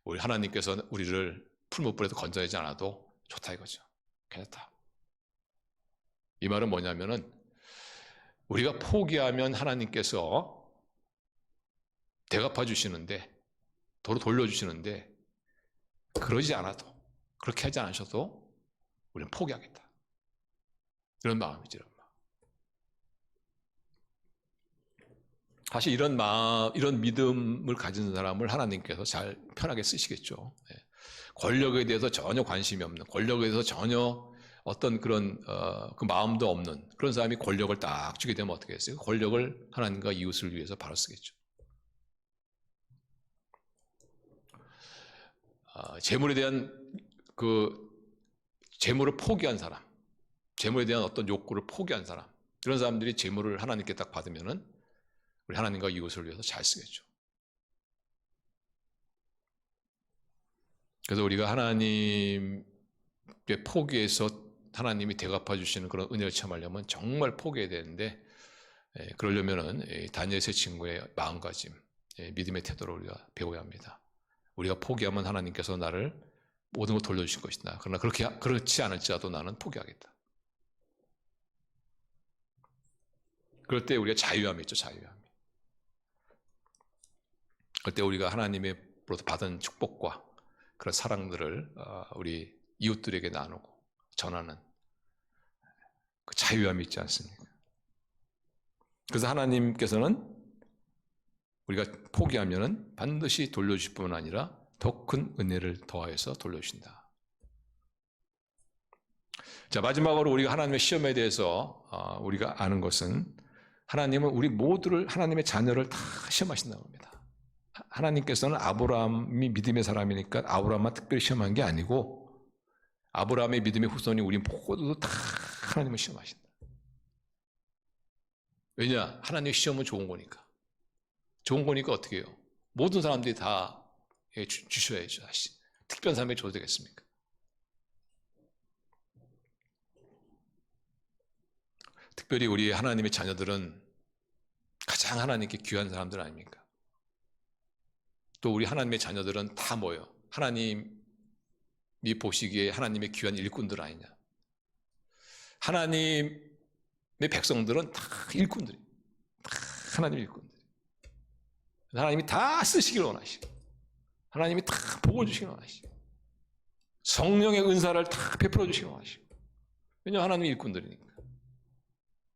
우리 하나님께서 우리를 풀무불에서 건져내지 않아도 좋다 이거죠. 괜찮다. 이 말은 뭐냐면은 우리가 포기하면 하나님께서 대갚아 주시는데, 도로 돌려주시는데, 그러지 않아도, 그렇게 하지 않으셔도 우리는 포기하겠다. 이런 마음이죠. 이런 마음. 사실 이런 마음, 이런 믿음을 가진 사람을 하나님께서 잘 편하게 쓰시겠죠. 권력에 대해서 전혀 관심이 없는, 권력에 대해서 전혀 어떤 그런 그 마음도 없는 그런 사람이 권력을 딱 주게 되면 어떻게 했어요? 권력을 하나님과 이웃을 위해서 바로 쓰겠죠. 재물에 대한 그 재물을 포기한 사람, 재물에 대한 어떤 욕구를 포기한 사람, 이런 사람들이 재물을 하나님께 딱 받으면은 우리 하나님과 이웃을 위해서 잘 쓰겠죠. 그래서 우리가 하나님의 포기해서 하나님이 대갚아 주시는 그런 은혜를 체험하려면 정말 포기해야 되는데, 그러려면은 다니엘 세 친구의 마음가짐, 믿음의 태도를 우리가 배워야 합니다. 우리가 포기하면 하나님께서 나를 모든 걸 돌려주실 것이다. 그러나 그렇지 않을지라도 나는 포기하겠다. 그럴 때 우리가 자유함이 있죠. 자유함이. 그럴 때 우리가 하나님으로부터 받은 축복과 그런 사랑들을 우리 이웃들에게 나누고 전하는 그 자유함이 있지 않습니까? 그래서 하나님께서는 우리가 포기하면은 반드시 돌려주실 뿐 아니라 더 큰 은혜를 더하여서 돌려주신다. 자, 마지막으로 우리가 하나님의 시험에 대해서 우리가 아는 것은, 하나님은 우리 모두를, 하나님의 자녀를 다 시험하신다고 합니다. 하나님께서는 아브라함이 믿음의 사람이니까 아브라함만 특별히 시험한 게 아니고, 아브라함의 믿음의 후손이 우리 모두 다 하나님을 시험하신다. 왜냐? 하나님의 시험은 좋은 거니까. 좋은 거니까 어떻게 해요? 모든 사람들이 다 주셔야죠. 다시. 특별한 사람에게 줘도 되겠습니까? 특별히 우리 하나님의 자녀들은 가장 하나님께 귀한 사람들 아닙니까? 또 우리 하나님의 자녀들은 다 뭐예요? 하나님이 보시기에 하나님의 귀한 일꾼들 아니냐? 하나님의 백성들은 다 일꾼들이, 다 하나님의 일꾼들. 하나님이 다 쓰시길 원하시고, 하나님이 다 복을 주시길 원하시고, 성령의 은사를 다 베풀어 주시길 원하시고. 왜냐하면 하나님의 일꾼들이니까,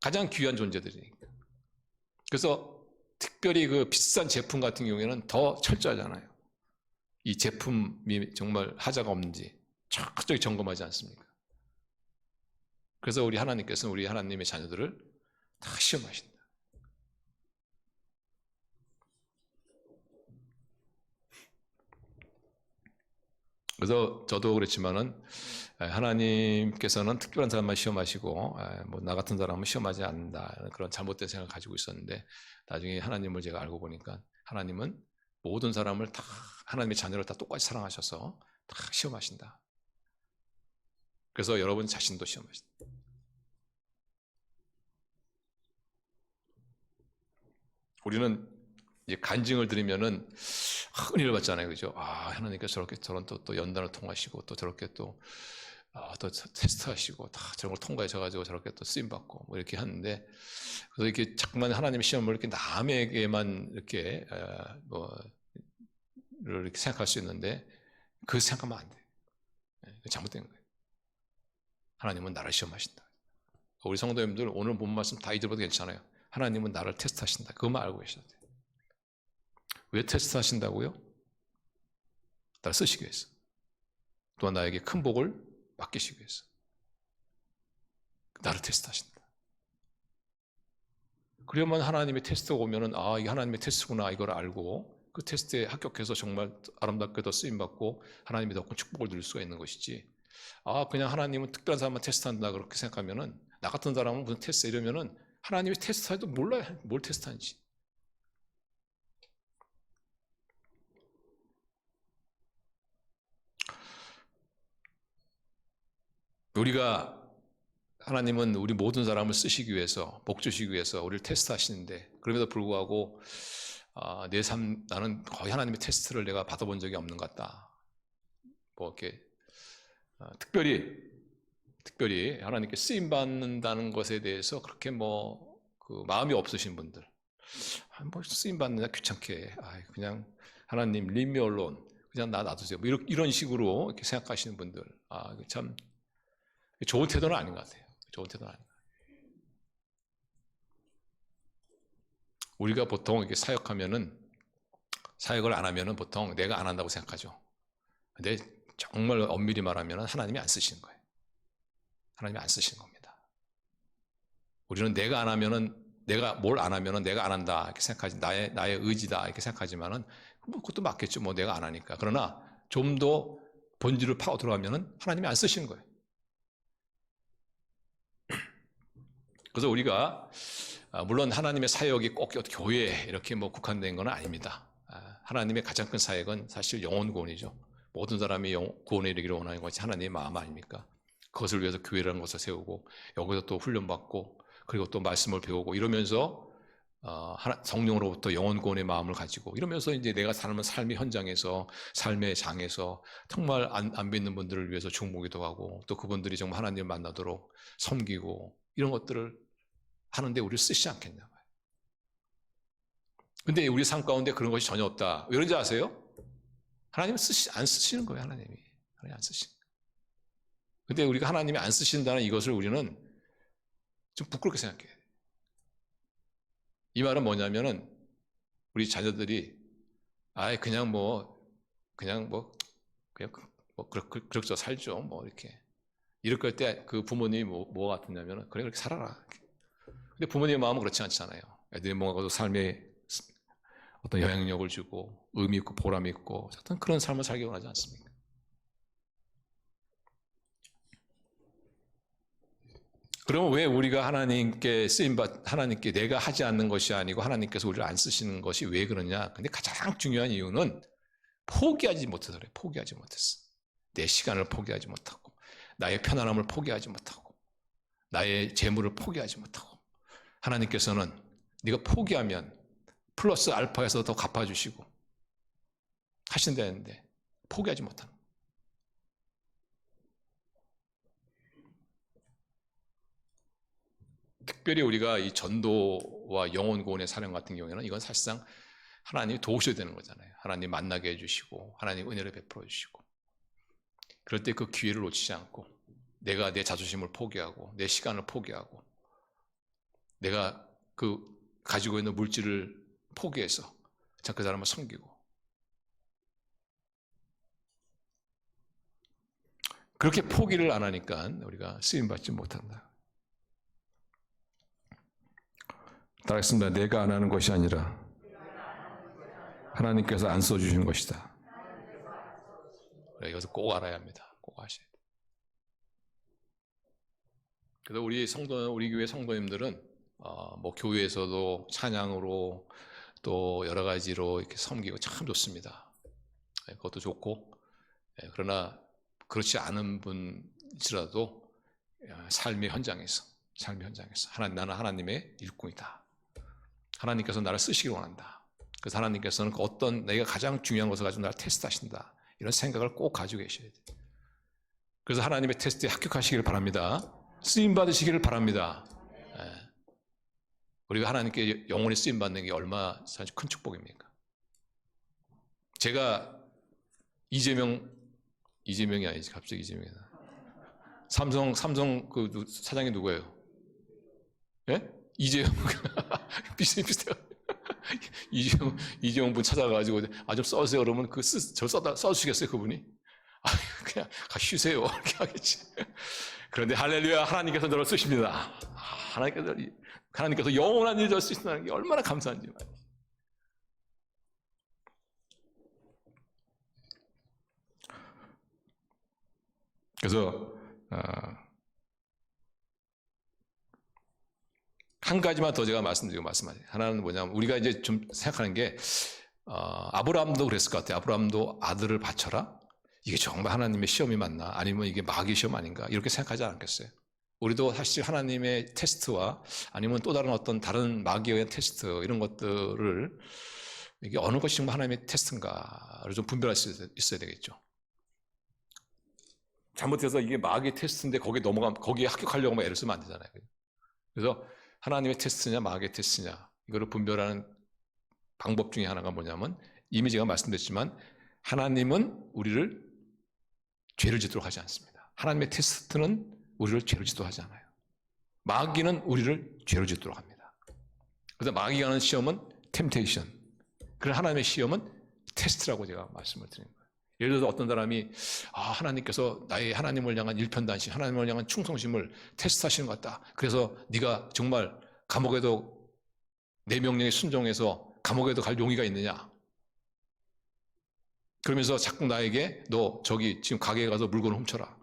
가장 귀한 존재들이니까. 그래서 특별히 그 비싼 제품 같은 경우에는 더 철저하잖아요. 이 제품이 정말 하자가 없는지 철저히 점검하지 않습니까? 그래서 우리 하나님께서는 우리 하나님의 자녀들을 다 시험하신다. 그래서 저도 그렇지만은 하나님께서는 특별한 사람만 시험하시고 뭐 나 같은 사람은 시험하지 않는다, 그런 잘못된 생각을 가지고 있었는데, 나중에 하나님을 제가 알고 보니까 하나님은 모든 사람을 다, 하나님의 자녀를 다 똑같이 사랑하셔서 다 시험하신다. 그래서 여러분 자신도 시험하신다. 우리는 이제 간증을 들으면은 은혜를 받잖아요, 그죠? 하나님께서 저렇게 저런 또 연단을 통하시고, 또 저렇게 또 테스트하시고, 다 저런 걸 통과하셔가지고 저렇게 또 쓰임 받고 뭐 이렇게 하는데, 그래서 이렇게 자꾸만 하나님의 시험을 이렇게 남에게만 이렇게 이렇게 생각할 수 있는데, 그 생각하면 안 돼. 잘못된 거예요. 하나님은 나를 시험하신다. 우리 성도님들 오늘 본 말씀 다 잊어봐도 괜찮아요. 하나님은 나를 테스트하신다. 그것만 알고 계셔야 돼요. 왜 테스트하신다고요? 나를 쓰시기 위해서. 또한 나에게 큰 복을 맡기시기 위해서. 나를 테스트하신다. 그러면 하나님의 테스트가 오면은 이게 하나님의 테스트구나, 이걸 알고 그 테스트에 합격해서 정말 아름답게 더 쓰임받고 하나님의 더 큰 축복을 누릴 수가 있는 것이지, 그냥 하나님은 특별한 사람만 테스트한다 그렇게 생각하면은, 나 같은 사람은 무슨 테스트 이러면은 하나님이 테스트해도 몰라요. 뭘 테스트하는지. 우리가, 하나님은 우리 모든 사람을 쓰시기 위해서, 복 주시기 위해서 우리를 테스트하시는데, 그럼에도 불구하고 내 삶, 나는 거의 하나님의 테스트를 내가 받아본 적이 없는 것 같다. 뭐 이렇게 특별히 특별히 하나님께 쓰임 받는다는 것에 대해서 그렇게 그 마음이 없으신 분들, 뭐 쓰임 받느냐 귀찮게, 그냥 하나님 leave me alone, 그냥 나 놔두세요. 뭐 이런 식으로 이렇게 생각하시는 분들, 참 좋은 태도는 아닌 것 같아요. 좋은 태도는 아닌 것 같아요. 우리가 보통 이렇게 사역을 안 하면은 보통 내가 안 한다고 생각하죠. 근데 정말 엄밀히 말하면 하나님이 안 쓰시는 거예요. 하나님이 안 쓰시는 겁니다. 우리는 내가 뭘 안 하면은 내가 안 한다 이렇게 생각하지, 나의 의지다 이렇게 생각하지만은 그것도 맞겠죠. 내가 안 하니까. 그러나 좀 더 본질을 파고 들어가면은 하나님이 안 쓰시는 거예요. 그래서 우리가 물론 하나님의 사역이 꼭 교회에 이렇게 국한된 건 아닙니다. 하나님의 가장 큰 사역은 사실 영혼 구원이죠. 모든 사람이 구원에 이르기를 원하는 것이 하나님의 마음 아닙니까? 그것을 위해서 교회라는 것을 세우고 여기서 또 훈련받고 그리고 또 말씀을 배우고 이러면서 성령으로부터 영혼 구원의 마음을 가지고 이러면서 이제 내가 사는 삶의 현장에서 삶의 장에서 정말 안 믿는 분들을 위해서 중보기도 하고 또 그분들이 정말 하나님을 만나도록 섬기고 이런 것들을 하는데 우리를 쓰시지 않겠냐 말이에요. 근데 우리 삶 가운데 그런 것이 전혀 없다. 왜 그런지 아세요? 하나님은 안 쓰시는 거예요. 하나님이 안 쓰시는 거예요. 근데 우리가 하나님이 안 쓰신다는 이것을 우리는 좀 부끄럽게 생각해요. 이 말은 뭐냐면은 우리 자녀들이 그냥 그럭저럭 살죠. 이럴 때 그 부모님이 뭐 같으냐면은 그래 그렇게 살아라. 근데 부모님의 마음은 그렇지 않잖아요. 애들이 뭔가 삶에 어떤 영향력을 주고 의미 있고 보람 있고 어떤 그런 삶을 살기 원하지 않습니까? 그러면 왜 우리가 하나님께 하나님께 내가 하지 않는 것이 아니고 하나님께서 우리를 안 쓰시는 것이 왜 그러냐? 근데 가장 중요한 이유는 포기하지 못해서 그래요. 포기하지 못했어. 내 시간을 포기하지 못하고 나의 편안함을 포기하지 못하고 나의 재물을 포기하지 못하고 하나님께서는 네가 포기하면 플러스 알파에서 더 갚아주시고 하신다는데 포기하지 못하는 거예요. 특별히 우리가 이 전도와 영혼 구원의 사명 같은 경우에는 이건 사실상 하나님이 도우셔야 되는 거잖아요. 하나님 만나게 해주시고 하나님 은혜를 베풀어 주시고 그럴 때 그 기회를 놓치지 않고 내가 내 자존심을 포기하고 내 시간을 포기하고 내가 가지고 있는 물질을 포기해서 그 사람을 섬기고 그렇게 포기를 안 하니까 우리가 쓰임받지 못한다. 따라했습니다. 내가 안 하는 것이 아니라 하나님께서 안 써주신 것이다. 이것을 꼭 알아야 합니다. 꼭 아셔야 돼요. 그래서 우리 교회 성도님들은 교회에서도 찬양으로 또 여러 가지로 이렇게 섬기고 참 좋습니다. 그것도 좋고 그러나 그렇지 않은 분이라도 삶의 현장에서 나는 하나님의 일꾼이다. 하나님께서 나를 쓰시기 원한다. 그래서 하나님께서는 어떤 내가 가장 중요한 것을 가지고 나를 테스트하신다. 이런 생각을 꼭 가지고 계셔야 돼요. 그래서 하나님의 테스트에 합격하시기를 바랍니다. 쓰임 받으시기를 바랍니다. 우리가 하나님께 영원히 쓰임 받는 게 얼마나 사실 큰 축복입니까? 제가 이재명이 아니지 갑자기 이재명이다. 삼성 그 사장이 누구예요? 예? 이재용 비슷해. 이재용 분 찾아가지고 좀 써주세요. 그러면 저 써주시겠어요 그분이? 그냥 쉬세요 이렇게 하겠지. 그런데 할렐루야 하나님께서 너를 쓰십니다. 하나님께서 영원한 일을 쓰신다는 게 얼마나 감사한지 말이에요. 그래서 한 가지만 더 제가 말씀드리고 말씀하세요. 하나는 뭐냐면 우리가 이제 좀 생각하는 게 아브라함도 그랬을 것 같아요. 아브라함도 아들을 바쳐라? 이게 정말 하나님의 시험이 맞나? 아니면 이게 마귀의 시험 아닌가? 이렇게 생각하지 않겠어요? 우리도 사실 하나님의 테스트와 아니면 또 다른 마귀의 테스트 이런 것들을 이게 어느 것이 정말 하나님의 테스트인가를 좀 분별할 수 있어야 되겠죠. 잘못해서 이게 마귀의 테스트인데 거기에 합격하려고 하면 애를 쓰면 안 되잖아요. 그래서 하나님의 테스트냐 마귀의 테스트냐 이거를 분별하는 방법 중에 하나가 뭐냐면 이미 제가 말씀드렸지만 하나님은 우리를 죄를 짓도록 하지 않습니다. 하나님의 테스트는 우리를 죄를 짓도록 하지 않아요. 마귀는 우리를 죄를 짓도록 합니다. 그래서 마귀가 하는 시험은 템테이션, 그런 하나님의 시험은 테스트라고 제가 말씀을 드린 거예요. 예를 들어서 어떤 사람이 하나님께서 나의 하나님을 향한 일편단심, 하나님을 향한 충성심을 테스트하시는 것 같다. 그래서 네가 정말 감옥에도 내 명령에 순종해서 감옥에도 갈 용의가 있느냐. 그러면서 자꾸 나에게 너 저기 지금 가게에 가서 물건을 훔쳐라.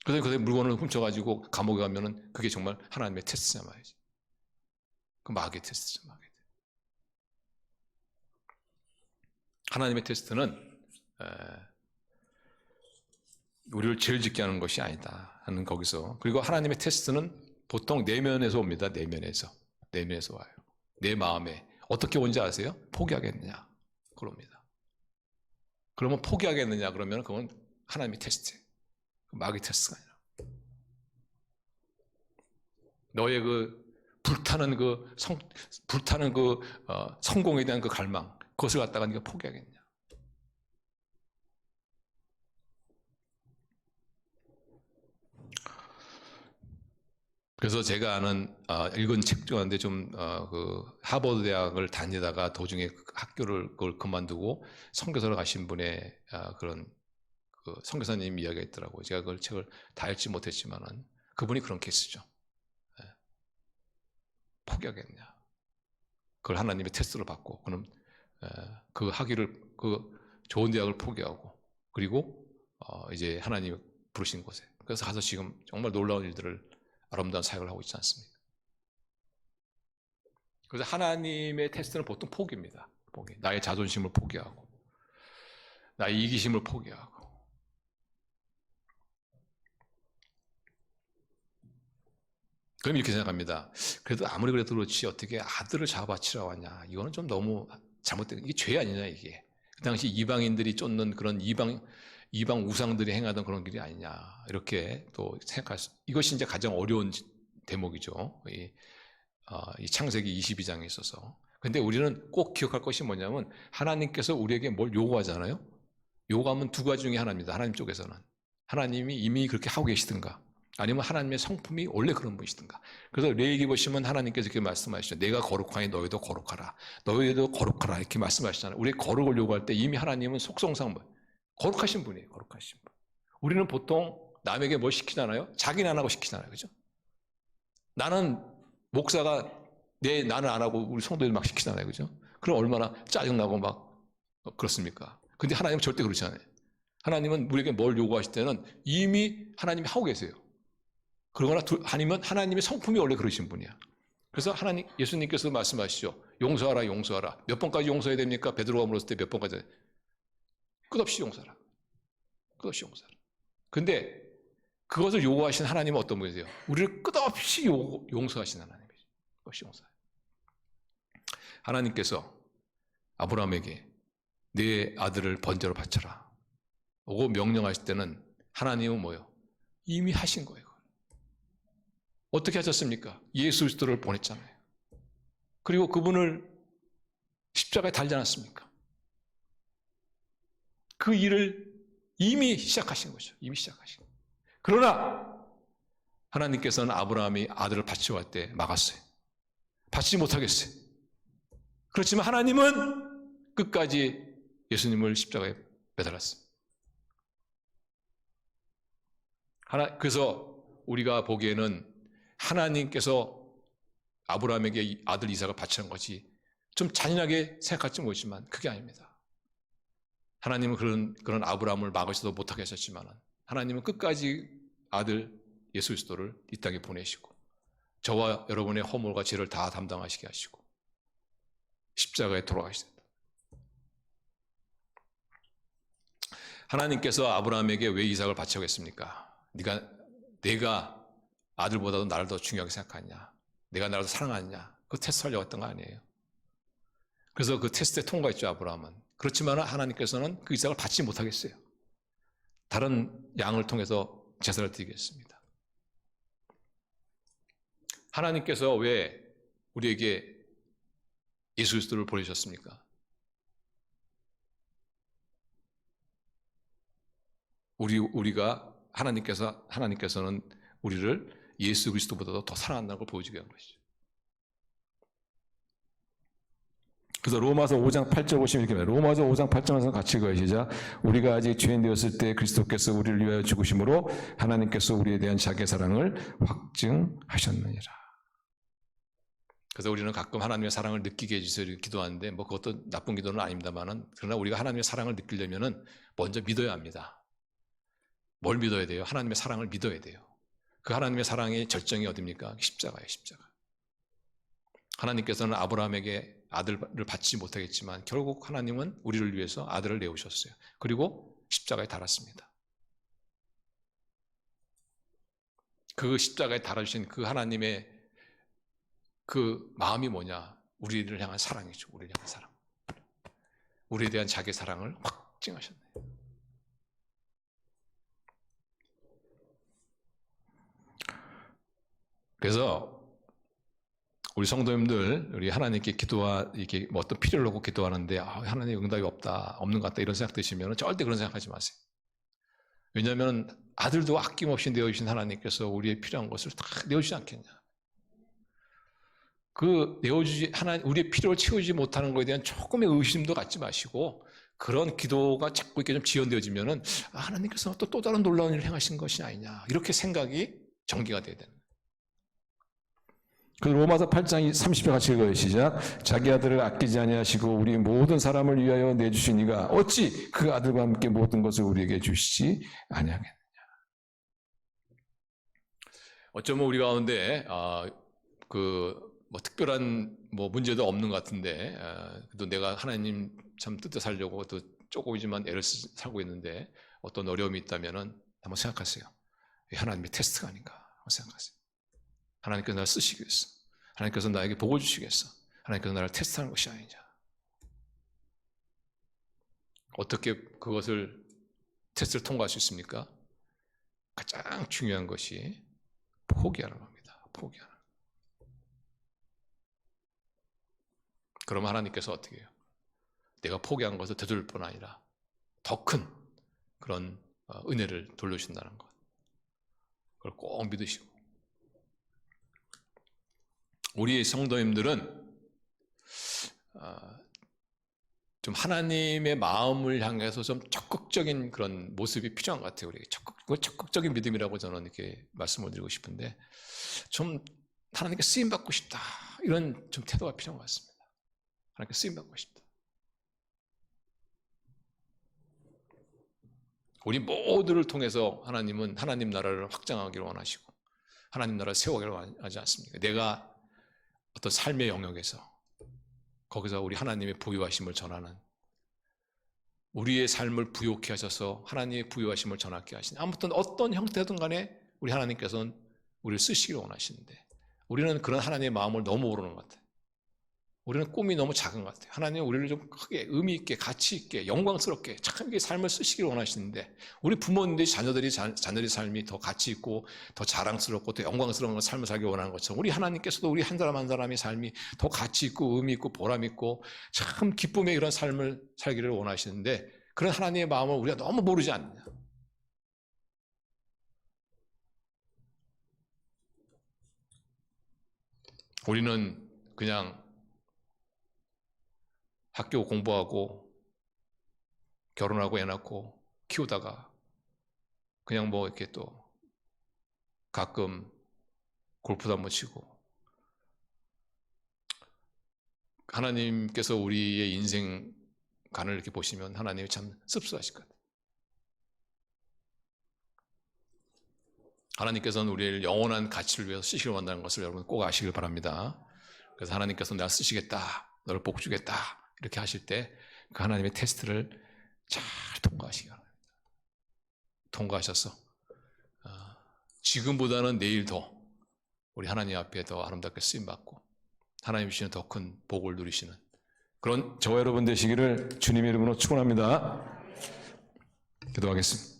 그래서 그 물건을 훔쳐가지고 감옥에 가면은 그게 정말 하나님의 테스트냐 말이지. 그 마귀의 테스트죠, 마귀의 테스트. 하나님의 테스트는 우리를 죄를 짓게 하는 것이 아니다 하는 거기서. 그리고 하나님의 테스트는 보통 내면에서 옵니다. 내면에서 와요. 내 마음에 어떻게 온지 아세요? 포기하겠느냐 그럽니다. 그러면 포기하겠느냐 그러면 그건 하나님의 테스트, 마귀 테스트가 아니라 너의 불타는 성공에 대한 그 갈망, 그것을 갖다가 네가 포기하겠냐. 그래서 제가 아는 읽은 책 중인데 하버드 대학을 다니다가 도중에 그걸 그만두고 선교사로 가신 분의 그런 선교사님 이야기가 있더라고요. 제가 그 책을 다 읽지 못했지만은 그분이 그런 케이스죠. 포기하겠냐? 그걸 하나님의 테스트를 받고 그럼 그 좋은 대학을 포기하고 그리고 이제 하나님이 부르신 곳에 그래서 가서 지금 정말 놀라운 일들을 아름다운 사역을 하고 있지 않습니까? 그래서 하나님의 테스트는 보통 포기입니다. 포기. 나의 자존심을 포기하고 나의 이기심을 포기하고 그럼 이렇게 생각합니다. 그래도 아무리 그래도 그렇지 어떻게 아들을 잡아치러 왔냐. 이거는 좀 너무 잘못된, 이게 죄 아니냐 이게. 그 당시 이방인들이 쫓는 그런 이방 우상들이 행하던 그런 길이 아니냐. 이렇게 또 생각할 이것이 이제 가장 어려운 대목이죠. 이 창세기 22장에 있어서. 근데 우리는 꼭 기억할 것이 뭐냐면 하나님께서 우리에게 뭘 요구하잖아요. 요구하면 두 가지 중에 하나입니다. 하나님 쪽에서는. 하나님이 이미 그렇게 하고 계시든가 아니면 하나님의 성품이 원래 그런 분이시든가. 그래서 레위기 보시면 하나님께서 이렇게 말씀하시죠. 내가 거룩하니 너희도 거룩하라. 너희도 거룩하라 이렇게 말씀하시잖아요. 우리 거룩을 요구할 때 이미 하나님은 속성상 거룩하신 분이에요. 거룩하신 분. 우리는 보통 남에게 뭘 시키잖아요. 자기는 안 하고 시키잖아요. 그죠? 나는 목사가 나는 안 하고 우리 성도들 막 시키잖아요. 그죠? 그럼 얼마나 짜증나고 막 그렇습니까? 근데 하나님은 절대 그렇지 않아요. 하나님은 우리에게 뭘 요구하실 때는 이미 하나님이 하고 계세요. 그러거나 아니면 하나님의 성품이 원래 그러신 분이야. 그래서 예수님께서 말씀하시죠. 용서하라, 용서하라. 몇 번까지 용서해야 됩니까? 베드로가 물었을 때 몇 번까지? 끝없이 용서하라. 끝없이 용서하라. 근데 그것을 요구하신 하나님은 어떤 분이세요? 우리를 끝없이 용서하시는 하나님이죠. 끝없이 용서해요. 하나님께서 아브라함에게 내 아들을 번제로 바쳐라. 오고 명령하실 때는 하나님은 뭐예요? 이미 하신 거예요. 어떻게 하셨습니까? 예수 그리스도를 보냈잖아요. 그리고 그분을 십자가에 달지 않았습니까? 그 일을 이미 시작하신 거죠. 이미 시작하신 거예요. 그러나 하나님께서는 아브라함이 아들을 바치러 갈 때 막았어요. 바치지 못하겠어요. 그렇지만 하나님은 끝까지 예수님을 십자가에 매달았어요. 그래서 우리가 보기에는 하나님께서 아브라함에게 아들 이삭을 바치는 것이 좀 잔인하게 생각할지 모르지만 그게 아닙니다. 하나님은 그런 아브라함을 막으셔도 못하게 하셨지만 하나님은 끝까지 아들 예수 그리스도를 이 땅에 보내시고 저와 여러분의 허물과 죄를 다 담당하시게 하시고 십자가에 돌아가시다. 하나님께서 아브라함에게 왜 이삭을 바치라고 했습니까? 내가 아들보다도 나를 더 중요하게 생각하냐? 내가 나를 더 사랑하냐? 그 테스트 하려고 했던 거 아니에요. 그래서 그 테스트에 통과했죠, 아브라함은. 그렇지만 하나님께서는 그 이삭을 받지 못하겠어요. 다른 양을 통해서 제사를 드리겠습니다. 하나님께서 왜 우리에게 예수 그리스도를 보내셨습니까? 우리가 하나님께서는 우리를 예수 그리스도보다도 더 사랑한다는 걸 보여주게 한 것이죠. 그래서 로마서 5장 8절 보시면 이렇게 말해요. 로마서 5장 8절에서 같이 읽어요. 시작. 우리가 아직 죄인 되었을 때 그리스도께서 우리를 위하여 죽으심으로 하나님께서 우리에 대한 자기의 사랑을 확증하셨느니라. 그래서 우리는 가끔 하나님의 사랑을 느끼게 해주세요 기도하는데 뭐 그것도 나쁜 기도는 아닙니다만은 그러나 우리가 하나님의 사랑을 느끼려면은 먼저 믿어야 합니다. 뭘 믿어야 돼요? 하나님의 사랑을 믿어야 돼요. 그 하나님의 사랑의 절정이 어디입니까? 십자가예요, 십자가. 하나님께서는 아브라함에게 아들을 받지 못하겠지만 결국 하나님은 우리를 위해서 아들을 내오셨어요. 그리고 십자가에 달았습니다. 그 십자가에 달아주신 그 하나님의 그 마음이 뭐냐? 우리를 향한 사랑이죠. 우리를 향한 사랑. 우리에 대한 자기 사랑을 확증하셨네요. 그래서 우리 성도님들, 우리 하나님께 이렇게 뭐 어떤 필요를 놓고 기도하는데 하나님 응답이 없는 것 같다 이런 생각 드시면 절대 그런 생각하지 마세요. 왜냐하면 아들도 아낌없이 내어주신 하나님께서 우리의 필요한 것을 다 내어주지 않겠냐. 우리의 필요를 채우지 못하는 것에 대한 조금의 의심도 갖지 마시고 그런 기도가 자꾸 이렇게 좀 지연되어지면은 하나님께서 또 다른 놀라운 일을 행하신 것이 아니냐 이렇게 생각이 전개가 돼야 되는. 그 로마서 8장 30절 같이 읽어요. 시작. 자기 아들을 아끼지 아니하시고 우리 모든 사람을 위하여 내주신 이가 어찌 그 아들과 함께 모든 것을 우리에게 주시지 아니하겠느냐. 어쩌면 우리 가운데 뭐 특별한 뭐 문제도 없는 것 같은데 또 내가 하나님 참 뜻대로 살려고 또 조금이지만 애를 살고 있는데 어떤 어려움이 있다면은 한번 생각하세요. 하나님의 테스트가 아닌가 한번 생각하세요. 하나님께서 나를 쓰시겠어. 하나님께서 나에게 복을 주시겠어. 하나님께서 나를 테스트하는 것이 아니냐. 어떻게 그것을 테스트를 통과할 수 있습니까? 가장 중요한 것이 포기하는 겁니다. 포기하는. 그러면 하나님께서 어떻게 해요? 내가 포기한 것을 되돌릴 뿐 아니라 더 큰 그런 은혜를 돌려주신다는 것. 그걸 꼭 믿으시고. 우리 성도님들은 좀 하나님의 마음을 향해서 좀 적극적인 그런 모습이 필요한 것 같아요. 우리 적극적인 믿음이라고 저는 이렇게 말씀을 드리고 싶은데 좀 하나님께 쓰임 받고 싶다 이런 좀 태도가 필요한 것 같습니다. 하나님께 쓰임 받고 싶다. 우리 모두를 통해서 하나님은 하나님 나라를 확장하기를 원하시고 하나님 나라를 세우기를 원하지 않습니까? 내가 어떤 삶의 영역에서 거기서 우리 하나님의 부유하심을 전하는 우리의 삶을 부욕케 하셔서 하나님의 부유하심을 전하게 하신 아무튼 어떤 형태든 간에 우리 하나님께서는 우리를 쓰시기를 원하시는데 우리는 그런 하나님의 마음을 너무 모르는 것 같아요. 우리는 꿈이 너무 작은 것 같아요. 하나님은 우리를 좀 크게 의미 있게 가치 있게 영광스럽게 참 이게 삶을 쓰시기를 원하시는데 우리 부모님들이 자녀들의 삶이 더 가치 있고 더 자랑스럽고 더 영광스러운 삶을 살기 원하는 것처럼 우리 하나님께서도 우리 한 사람 한 사람의 삶이 더 가치 있고 의미 있고 보람 있고 참 기쁨의 이런 삶을 살기를 원하시는데 그런 하나님의 마음을 우리가 너무 모르지 않느냐. 우리는 그냥 학교 공부하고 결혼하고 애 낳고 키우다가 그냥 뭐 이렇게 또 가끔 골프도 한번 치고 하나님께서 우리의 인생 간을 이렇게 보시면 하나님이 참 씁쓸하실 것 같아요. 하나님께서는 우리를 영원한 가치를 위해서 쓰시기를 원한다는 것을 여러분 꼭 아시길 바랍니다. 그래서 하나님께서 내가 쓰시겠다, 너를 복 주겠다 이렇게 하실 때 그 하나님의 테스트를 잘 통과하시기 바랍니다. 통과하셔서 지금보다는 내일 더 우리 하나님 앞에 더 아름답게 쓰임받고 하나님 주시는 더 큰 복을 누리시는 그런 저와 여러분 되시기를 주님의 이름으로 축원합니다. 기도하겠습니다.